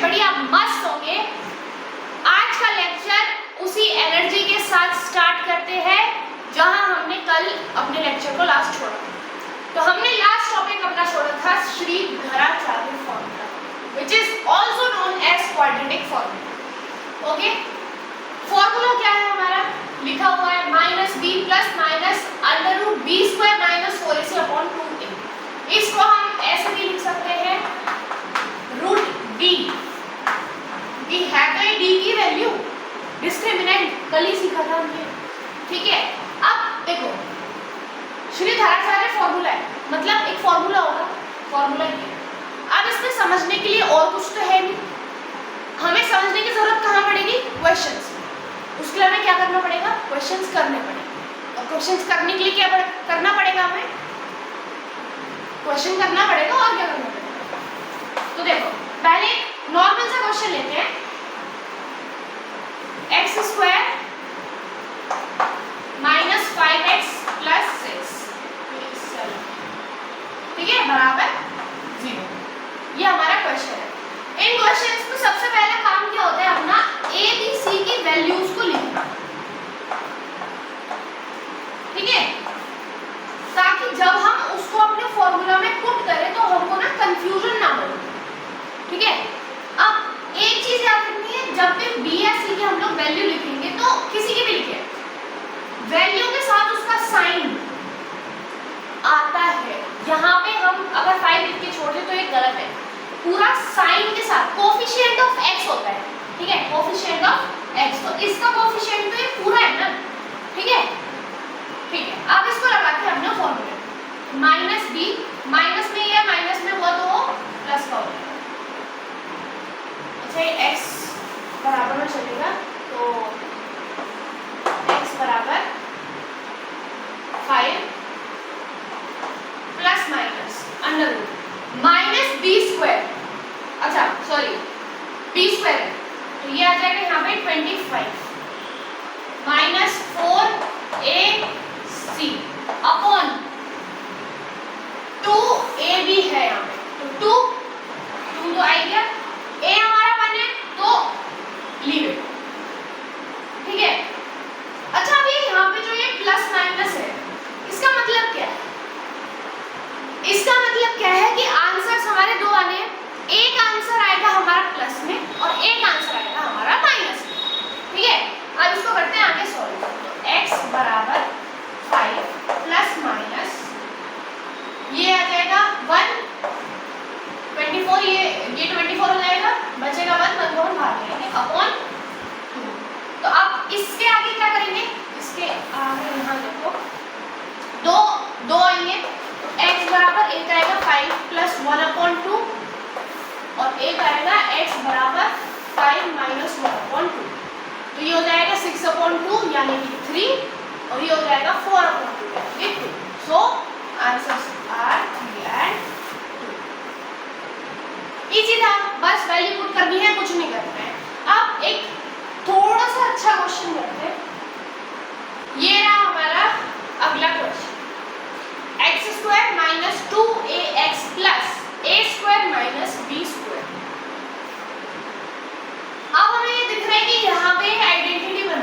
बढ़िया मस्त होंगे। आज का लेक्चर उसी एनर्जी के साथ स्टार्ट करते हैं जहां हमने कल अपने लेक्चर को लास्ट छोड़ा। तो हमने लास्ट टॉपिक अपना छोड़ा था Shridharacharya formula, which is also known as quadratic formula. Okay, formula क्या है हमारा? लिखा हुआ है -b plus minus under root B square minus 4ac upon 2a। इसको हम ऐसे भी लिख सकते हैं रूट d है तो ये d की वैल्यू डिस्क्रिमिनेंट कल ही सीखा था हमने, ठीक है। अब देखो श्रीधराचार्य फॉर्मूला है, मतलब एक फॉर्मूला होगा, फॉर्मूला ये। अब इसमें समझने के लिए और कुछ तो है नहीं, हमें समझने की जरूरत कहाँ पड़ेगी? क्वेश्चंस। उसके लिए हमें क्या करना पड़ेगा? क्वेश्चंस करने पड़ेंगे। और क्वेश्चंस करने के लिए क्या करना पड़ेगा? हमें क्वेश्चन करना पड़ेगा और क्या करना पड़ेगा। तो देखो पहले नॉर्मल सा क्वेश्चन लेते हैं। x square minus 5x plus 6, ठीक है, बराबर 0। ये हमारा क्वेश्चन है। इन क्वेश्चंस में सबसे पहला काम क्या होता है? अपना a b c की वैल्यूज को लिखना, ठीक है, ताकि जब हम उसको अपने फॉर्मूला में पुट करें तो हमको ना कंफ्यूजन ना हो, ठीक है। अब एक चीज याद रखनी है, जब भी b या c की हम लोग वैल्यू लिखेंगे तो किसी की भी लिखे, वैल्यू के साथ उसका साइन आता है। यहाँ पे हम अगर 5 लिख के छोड़ दें तो ये गलत है, पूरा साइन के साथ कोफिशिएंट ऑफ x होता है, ठीक है, कोफिशिएंट ऑफ x। तो इसका कोफिशिएंट तो ये पूरा है ना, ठीक है, ठीक है। अब इसको लगा के हमने फॉर्मूला माइनस b, माइनस में या माइनस में हुआ तो वो प्लस का हो जाएगा। अच्छा ये x बराबर में चलेगा तो x बराबर 5 plus minus under root minus B square, अच्छा सॉरी बी स्क्वायर, तो ये आ जाएगा यहाँ पे 25 माइनस 4ac अपॉन 2ab है यहाँ पे, तो 2 तो आई गया, a हमारा 1 है तो लीव इट, ठीक है। अच्छा अभी यहाँ पे जो ये प्लस माइनस है इसका मतलब क्या है? इसका मतलब क्या है कि आंसर्स हमारे दो आने हैं, एक आंसर आएगा हमारा प्लस में और एक आंसर आएगा हमारा माइनस में, ठीक है। अब इसको करते हैं आगे सॉल्व। तो x बराबर 5 प्लस माइनस ये आ जाएगा 124, ये 24 हो जाएगा, बचेगा 1 को हम भाग लेंगे अपॉन 2। तो अब इसके आगे क्या करेंगे? इसके आगे यहाँ देखो दो आएंगे, तो x बराबर एक आएगा 5 प्लस 1 अपॉन 2 और एक आएगा x बराबर 5 माइनस 1 अपॉन 2, तो ये हो जाएगा 6 अपॉन 2 यानी कि 3 और ये हो जाएगा 4 अपॉन 2 यानी कि 2। So answers are 3 and 2। Easy था, बस वैल्यू पुट करनी है, कुछ नहीं करना है। अब एक थोड़ा सा अच्छा क्वेश्चन करते हैं। ये रहा हमारा अगला question, x square minus 2ax plus a square minus b square. अब हमें ये दिख रहा है कि यहाँ पे आइडेंटिटी बन रही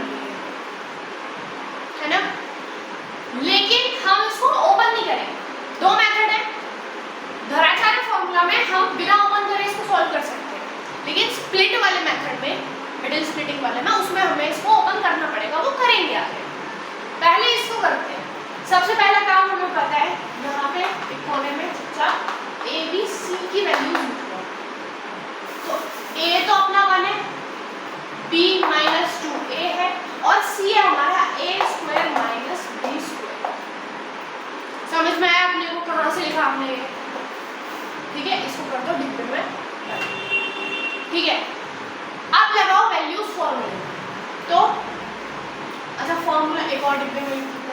है ना, लेकिन हम इसको ओपन नहीं करेंगे। दो मेथड है, धराचार्य फॉर्मूला में हम बिना ओपन करे इसको सॉल्व कर सकते हैं, लेकिन स्प्लिट वाले मेथड में, मिडिल स्प्लिटिंग वाले में, उसमें हमें इसको ओपन करना पड़ेगा, वो करेंगे आगे। पहले इसको करते हैं। सबसे पहला काम हमें पता है, यहाँ पे एक कोने में चुपचाप a b c की वैल्यू लिखो। तो a तो अपना 1 है, b माइनस 2a है और c है हमारा a square minus b square. समझ में आया अपने को कहाँ से लिखा हमने ये? ठीक है, इसको कर दो डिब्बे में, ठीक है। अब लगाओ वैल्यूज फॉर्मूले। तो अच्छा फॉर्मूला एक और डिब्बे में लिखते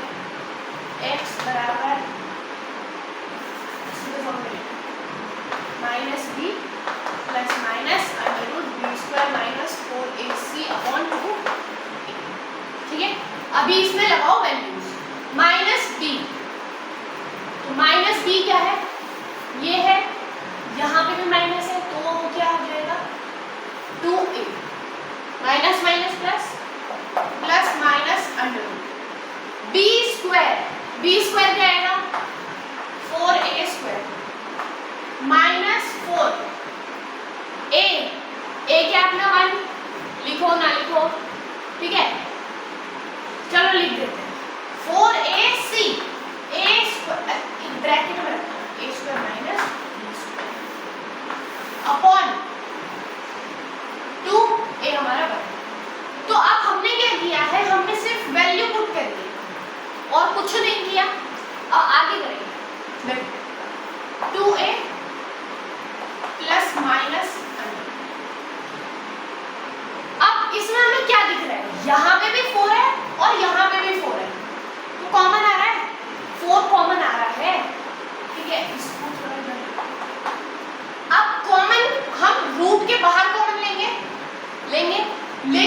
हैं, x बराबर minus b plus minus under root B square minus 4ac upon 2, ठीक है। अभी इसमें लगाओ वैल्यूज। माइनस b, तो माइनस b क्या है? ये है, यहाँ पे भी माइनस है तो क्या हो जाएगा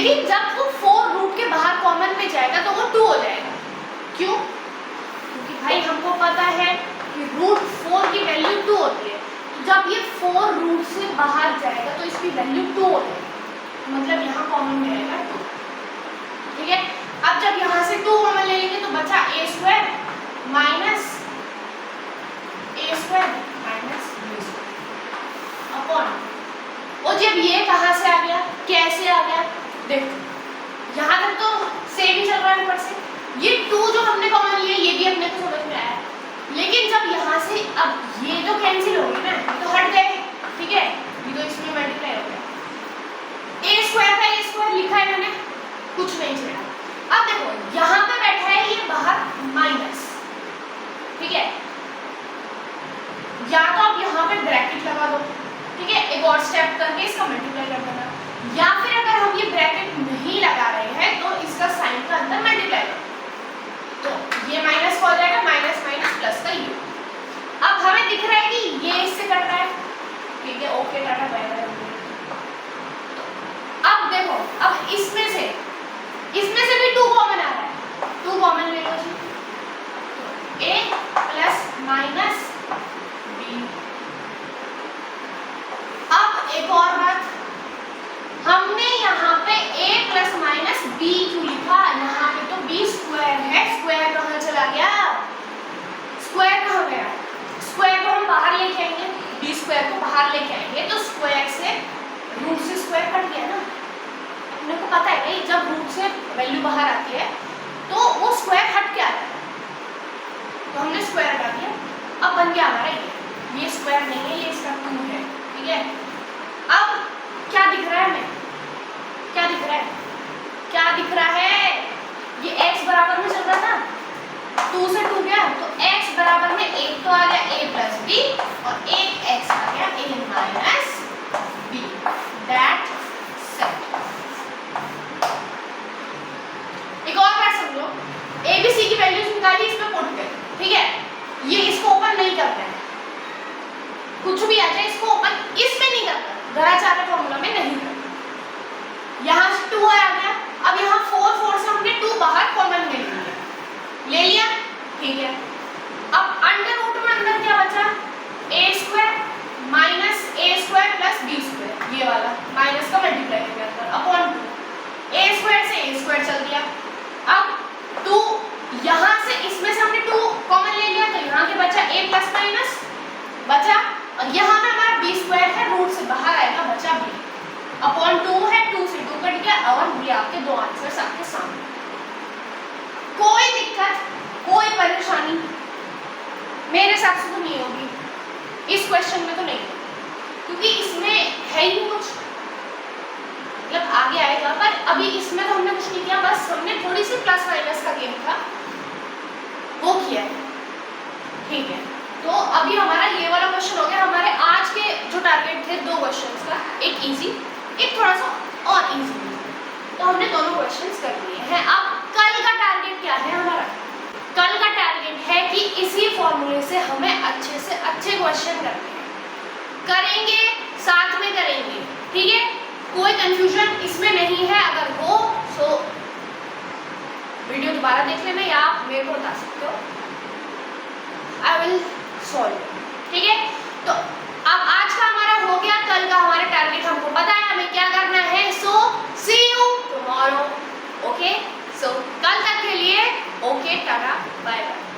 लेकिन जब वो 4 रूट के बाहर कॉमन में जाएगा तो वो 2 हो जाएगा। क्यों? क्योंकि भाई हमको पता है कि रूट 4 की वैल्यू 2 होती है। तो जब ये 4 रूट से बाहर जाएगा तो इसकी वैल्यू 2 हो जाएगी, मतलब यहाँ कॉमन में रहेगा 2। ठीक है, अब जब यहाँ से 2 कॉमन ले लेंगे तो बचा a square minus a square minus b square upon. और जब ये कहाँ से आ गया, कैसे आ गया, देखो यहाँ तक तो सेम ही चल रहा है ऊपर से। ये 2 जो हमने कॉमन लिया ये भी अपने को समझ में आया, लेकिन जब यहाँ से अब ये तो कैंसिल हो गई ना, ये तो हट गए। ठीक है, ये तो इसमें मल्टीप्लाई हो गया। a स्क्वायर का a स्क्वायर लिखा है मैंने, कुछ नहीं छेड़ा। अब देखो यहाँ पे बैठा है ये बाहर माइनस, ठीक है, या तो आप यहाँ पे ब्रैकेट लगा दो, ठीक है, एक और स्टेप करके इसका मल्टीप्लाई कर देना, या फिर अगर हम ये ब्रैकेट नहीं लगा रहे हैं तो इसका साइन का अंदर मल्टीप्लाई करो, तो ये माइनस हो जाएगा, माइनस माइनस प्लस का यू। अब हमें दिख रहा है कि ये इससे कट रहा है, ठीक है, ओके टाटा बाय बाय। अब देखो, अब इसमें से भी 2 कॉमन आ रहा है, 2 कॉमन ले लो जी, तो a प्लस माइनस b। अब एक और बात, हमने यहाँ पे a प्लस माइनस b क्यों लिखा, यहाँ पे तो b स्क्वायर है, स्क्वायर कहाँ चला गया, स्क्वायर कहाँ गया, स्क्वायर को हम बाहर लेके आएंगे, b स्क्वायर को बाहर लेके आएंगे तो स्क्वायर से रूट से स्क्वायर कट गया ना। अपने को पता है भाई जब रूट से वैल्यू बाहर आती है तो वो स्क्वायर हट के आता है, तो हमने स्क्वायर हटा दिया। अब बन गया हमारा ये स्क्वायर नहीं है, ये इसका 2 है। ठीक है, अब क्या दिख रहा है हमें, क्या दिख रहा है, क्या दिख रहा है, ये x बराबर में चल रहा था, 2 से 2 गया तो x बराबर में 1 तो आ गया a प्लस b और एक x आ गया a minus b। That set. एक और बात समझो, a b c की वैल्यूज निकाली, इसमें पुट कर, ठीक है, ये इसको ओपन नहीं करते हैं, कुछ भी आ जाए इसको ओपन इसमें नहीं करता, घराचार के फॉर्मूला में नहीं करता। यहाँ से 2 आ गया, अब यहाँ 4 से हमने 2 बाहर कॉमन ले लिया, ठीक है। अब अंडर रूट में अंदर क्या बचा, a square minus a square plus b square, ये वाला माइनस का मल्टीप्लाई हो गया अंदर अपॉन 2, a स्क्वायर से a स्क्वायर चल दिया। अब 2 यहाँ से, इसमें से हमने 2 कॉमन ले लिया तो यहाँ के बचा a प्लस माइनस बचा, और यहाँ पे हमारा b स्क्वायर है, रूट से बाहर आएगा, बचा b अपॉन 2 है, 2 से 2 कट गया, और ये आपके 2 आंसर्स आपके सामने। कोई दिक्कत, कोई परेशानी मेरे हिसाब से तो नहीं होगी इस क्वेश्चन में, तो नहीं, क्योंकि इसमें है ही कुछ, मतलब आगे आएगा, पर अभी इसमें तो हमने कुछ नहीं किया, बस हमने थोड़ी सी प्लस माइनस का गेम था वो किया है। ठीक है, तो अभी हमारा ये वाला क्वेश्चन हो गया। हमारे आज के जो टारगेट थे 2 क्वेश्चंस का, एक इजी एक थोड़ा सा और इजी, तो हमने दोनों क्वेश्चंस कर लिए हैं। अब कल का टारगेट क्या है हमारा, कल का टारगेट है कि इसी फॉर्मूले से हमें अच्छे से अच्छे क्वेश्चन करने हैं, करेंगे साथ में करेंगे, ठीक है, कोई कंफ्यूजन इसमें नहीं है। अगर हो तो वीडियो दोबारा देख लेना या आप मेरे को बता सकते हो, आई विल सॉल्व, ठीक है। तो अब आज का हमारा हो गया, कल का हमारा टारगेट हमको पता है हमें क्या करना है। सो सी यू टुमारो, ओके। सो कल तक के लिए ओके, टाटा बाय बाय।